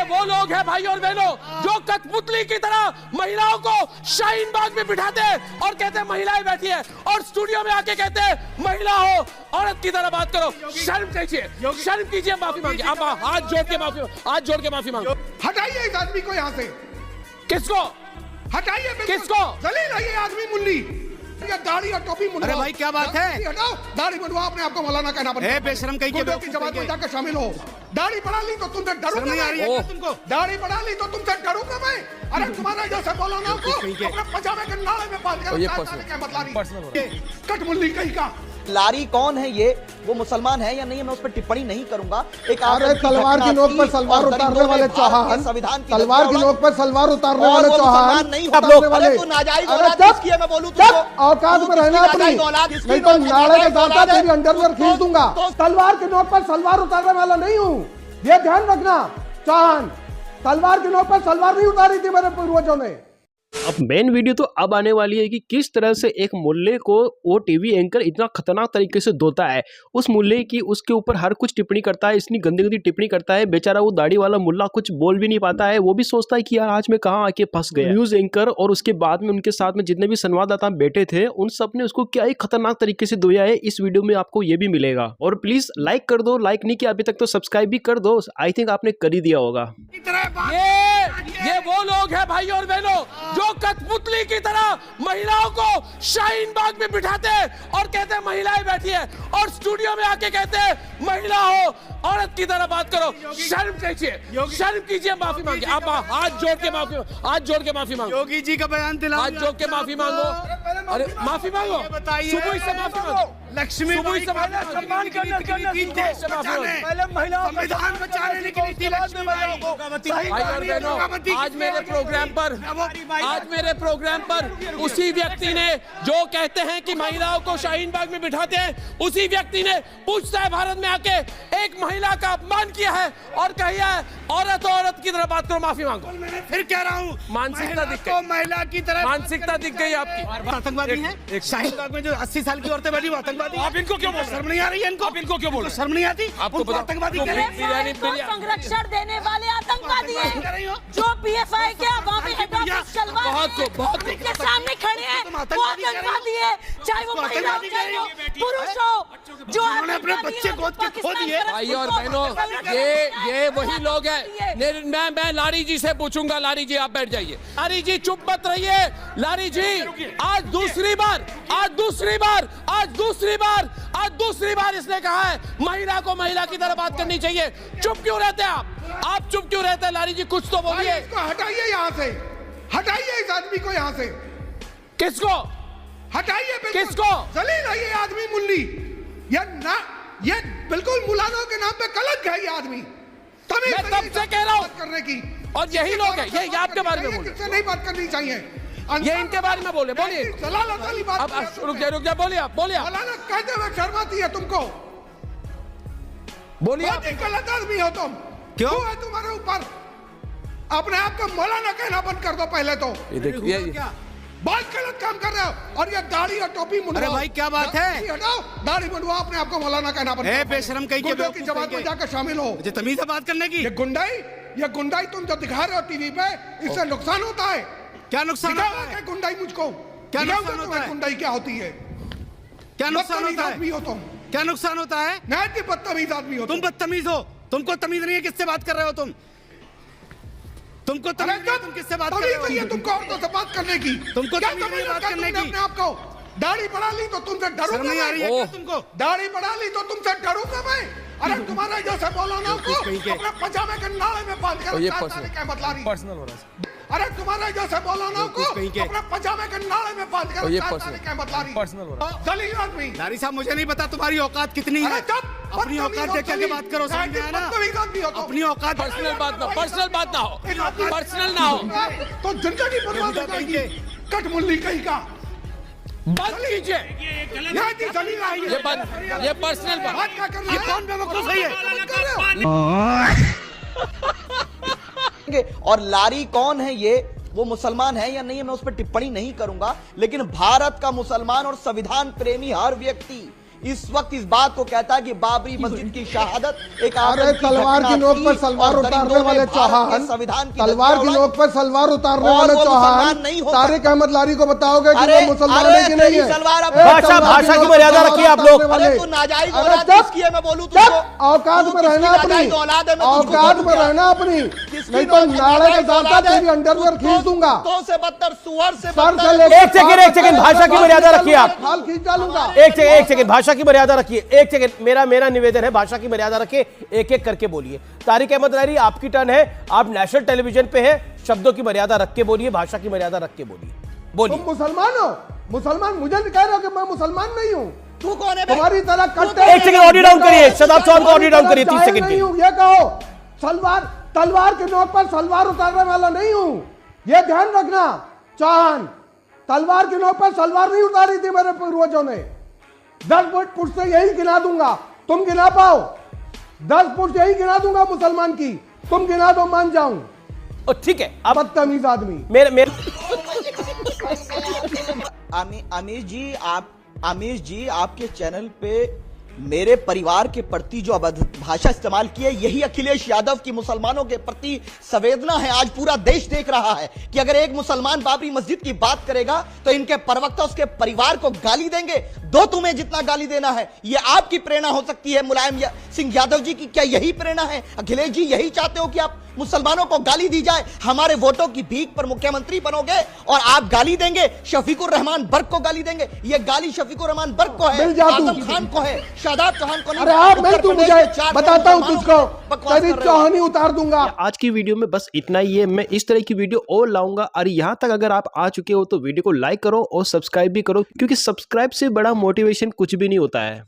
वो लोग हैं भाई और बहनों जो कठपुतली की तरह महिलाओं को शाहीन बाग में बिठाते हैं और कहते हैं महिलाएं बैठी है, और स्टूडियो में आके कहते हैं महिला हो, औरत की तरह बात करो। शर्म कीजिए, माफी मांगिए, आप हाथ जोड़ के माफी मांगो। हटाइए इस आदमी को यहाँ से। किसको हटाइए? किसको? जलील है ये आदमी मुन्नी, ये दाढ़ी और टोपी मुंडवा। अरे भाई क्या बात है? हटाओ दाढ़ी मुंडवा, अपने आपको मौलाना कहना पड़ता है। बेशरम कहीं के की जमात में जाकर शामिल हो। दाढ़ी बढ़ा ली तो तुमसे डरूंगा नहीं आ रही है तुमको? दाढ़ी बढ़ा ली तो तुमसे डरूंगा मैं। अरे तुम्हारा जैसे मौलाना को अपने पजामे के नाले में बांध कर क्या बतला रही? कठमुल्ली कहीं का। लारी कौन है ये, वो मुसलमान है या नहीं, मैं उस पर टिप्पणी नहीं करूंगा। एक तलवार की नोक पर सलवार उतारने वाले चौहान, संविधान तलवार की नोक पर सलवार उतारने वाले चौहान नहीं आप लोग। अरे तू नाजायज औलाद किसकी है मैं बोलूं तुझको? औकात में रहना अपनी, नहीं तो नाले के दांता तेरी अंडरवेयर खींच दूंगा। तलवार की नोक पर सलवार उतारने वाला नहीं हूँ, ये ध्यान रखना। चौहान तलवार की नोक पर सलवार नहीं उतारी थी मेरे पूर्वजों ने। अब मेन वीडियो तो अब आने वाली है कि किस तरह से एक मुल्ले को वो टीवी एंकर इतना खतरनाक तरीके से धोता है। उस मुल्ले की उसके ऊपर हर कुछ टिप्पणी करता है, इतनी गंदी गंदी टिप्पणी करता है। बेचारा वो दाढ़ी वाला मुल्ला कुछ बोल भी नहीं पाता है, वो भी सोचता है कि यार आज मैं कहाँ आके फंस गया। न्यूज एंकर और उसके बाद में उनके साथ में जितने भी संवाददाता बैठे थे उन सब ने उसको क्या ही खतरनाक तरीके से धोया है। इस वीडियो में आपको ये भी मिलेगा। और प्लीज लाइक कर दो, लाइक नहीं किया अभी तक तो सब्सक्राइब भी कर दो। आई थिंक आपने कर ही दिया होगा। ये वो लोग हैं भाई और बहनों जो कठपुतली की तरह महिलाओं को शाहीन बाग में बिठाते हैं और कहते हैं महिलाएं बैठी है, और स्टूडियो में आके कहते हैं महिला हो, औरत की तरह बात करो। शर्म कीजिए, माफी मांगिए, आप हाथ जोड़ के माफी मांगो। योगी जी का बयान दिलाओ, हाथ जोड़ के माफी मांगो। अरे माफी मांगो, सुबह से माफी मांगो। लक्ष्मी सम्मान पहले महिलाओं संविधान बचाने निकली थी लक्ष्मी बाई। आज मेरे प्रोग्राम पर उसी व्यक्ति ने जो कहते हैं कि महिलाओं को शाहीन बाग में बिठाते हैं, उसी व्यक्ति ने पूछता है भारत में आके एक महिला का अपमान किया है और कहिया है औरत की तरह बात करो, माफी मांगो। फिर कह रहा हूँ मानसिकता दिख गई, महिला की तरह मानसिकता दिख गई आपकी। आतंकवादी है शाहीन बाग में जो 80 साल की औरतें बैठी वो आतंकवादी। आप इनको क्यों बोल रहे हैं? शर्म नहीं आ रही है इनको? आप इनको क्यों बोल रहे हैं? शर्म नहीं आती आपको? आतंकवादी संरक्षण देने वाले आतंकवादी हैं जो पीएफआई के अवामी हेड ऑफिस बहुत के सामने खड़े हैं, वो आतंकवादी है, चाहे वो महिला हो चाहे वो पुरुष हो, जो अपने बच्चे गोद के खो दिए। भाई और बहनों ये वही लोग हैं। मैं लारी जी से पूछूंगा। लारी जी आप बैठ जाइए। लारी जी चुप मत रहिए। लारी जी आज दूसरी बार इसने कहा है महिला को महिला की तरह बात करनी चाहिए। चुप क्यों रहते हैं आप चुप क्यों रहते हैं? लारी जी कुछ तो बोलिए। इसको हटाइए यहाँ से, हटाइए इस आदमी को यहाँ से। किसको हटाइए? किसको? जलील है ये आदमी मुन्नी, ये बिल्कुल मुलानों के नाम पे कलंक है ये आदमी। मैं तब से कह रहा हूँ करने की, और यही लोग हैं। ये आपके बारे में बोले, किससे नहीं बात करनी चाहिए, ये इनके बारे में बोले। बोलिए अब रुक जा बोलिए आप मौलाना कहते हुए शर्माती है तुमको। बोलिए आप। गलत आदमी हो तुम। क्यों है तुम्हारे ऊपर? अपने आप को मौलाना कहना बंद कर दो पहले तो। ये देखिए बहुत गलत काम कर रहे हो। और ये दाढ़ी और टोपी मुंडवा। अरे भाई क्या बात है? हटाओ दाढ़ी मुंडवा, अपने आप को मौलाना कहना बंद करो। बेशरम कहीं की जमात में जाकर शामिल हो। मुझे तमीज है बात करने की। ये गुंडाई तुम जो दिखा रहे हो टीवी पे, इससे नुकसान होता है। क्या नुकसान होता है? गुंडाई मुझको क्या नुकसान होता है? गुंडाई क्या होती है? क्या नुकसान होता है? आदमी हो तुम। क्या नुकसान होता है? नहायत बदतमीज आदमी हो तुम। बदतमीज हो, तुमको तमीज नहीं है किससे बात कर रहे हो तुम? तुमको तमीज नहीं है तुम किससे बात कर रहे हो? तुमको औरतों से बात करने की, तुमको तमीज नहीं है बात करने की। अपने आपको दाढ़ी बढ़ा ली तो तुमसे डरूंगा। नहीं आ रही है तुमको? दाढ़ी बढ़ा ली तो तुमसे डरूंगा मैं। अरे तुम्हारा जैसे मौलाना को अपने पजामे के नाले में बांध कर क्या बतला रही? पर्सनल हो रहा है। अरे तुम्हारा जैसे मौलाना को अपने पजामे के नाले में बांध कर क्या बतला रही? पर्सनल हो रहा है। जलील आदमी। लारी साहब मुझे नहीं पता तुम्हारी औकात कितनी है। अपनी औकात देख के बात करो, समझ में आया ना? अपनी औकात। पर्सनल बात ना हो तो जिंदगी बर्बाद हो जाएगी। कठमुल्ली कहीं का बंद कीजिए। ये पर्सनल बात क्या कर रहा है? कौन बेवकूफ है ये? और लारी कौन है ये, वो मुसलमान है या नहीं, मैं उस पर टिप्पणी नहीं करूंगा। लेकिन भारत का मुसलमान और संविधान प्रेमी हर व्यक्ति इस वक्त इस बात को कहता है कि बाबरी मस्जिद की शहादत एक अरे तलवार की नोक पर सलवार उतारने वाले चौहान, तलवार की नोक पर सलवार उतारने वाले चौहान तारिक अहमद लारी को बताओगे कि वो मुसलमान है कि नहीं है? भाषा की मर्यादा रखिए आप लोग। औकात में रहना अपनी, औकात में रहना अपनी, नहीं तो नाले के साथ तेरी अंडरवेयर खींच दूंगा। एक सेकंड, भाषा की मर्यादा रखिए आप। हाल खींच डालूंगा। एक सेकंड, भाषा की मर्यादा रखिए। एक सेकंड, मेरा निवेदन है, भाषा की मर्यादा रखिए, एक एक करके बोलिए। तारिक अहमद लारी, आपकी टर्न है, आप नेशनल टेलीविजन पे है, शब्दों की मर्यादा रख के बोलिए, भाषा की मर्यादा रख के बोलिए। तुम मुसलमान हो? मुसलमान मुझे नहीं कह रहे हो कि मैं मुसलमान नहीं हूँ? तू कौन है? तुम्हारी तरह कट्टर। एक सेकंड ऑडियो डाउन करिए, शदाब चौहान को ऑडियो डाउन करिए 30 सेकंड के। ये कहो तलवार के नोक पर सलवार उतारने वाला नहीं हूं, ये ध्यान रखना चौहान। तलवार के नोक पर सलवार नहीं उतारी थी मेरे पूर्वजों ने। 10 फुट से यही गिना दूंगा, तुम गिना पाओ? 10 फुट यही गिना दूंगा मुसलमान की, तुम गिना दो मान जाऊं। ठीक है, आप बदतमीज आदमी। आमिर जी आपके चैनल पे मेरे परिवार के प्रति जो भाषा इस्तेमाल की है, यही अखिलेश यादव की मुसलमानों के प्रति संवेदना है। आज पूरा देश देख रहा है कि अगर एक मुसलमान बाबरी मस्जिद की बात करेगा तो इनके प्रवक्ता उसके परिवार को गाली देंगे। दो तुम्हें जितना गाली देना है, ये आपकी प्रेरणा हो सकती है मुलायम सिंह यादव जी की। क्या यही प्रेरणा है? अखिलेश जी यही चाहते हो कि आप मुसलमानों को गाली दी जाए? हमारे वोटों की भीख पर मुख्यमंत्री बनोगे और आप गाली देंगे, शफीकुर रहमान बर्क को गाली देंगे। ये गाली शफीकुर रहमान बर्क को है, आजम खान को है, शादाब चौहान को नहीं। अरे आप नहीं, तू मुझे बताता हूं तुझको, तेरी चौहानी उतार दूंगा। आज की वीडियो में बस इतना ही है। मैं इस तरह की वीडियो और लाऊंगा, और यहाँ तक अगर आप आ चुके हो तो वीडियो को लाइक करो और सब्सक्राइब भी करो, क्योंकि सब्सक्राइब से बड़ा मोटिवेशन कुछ भी नहीं होता है।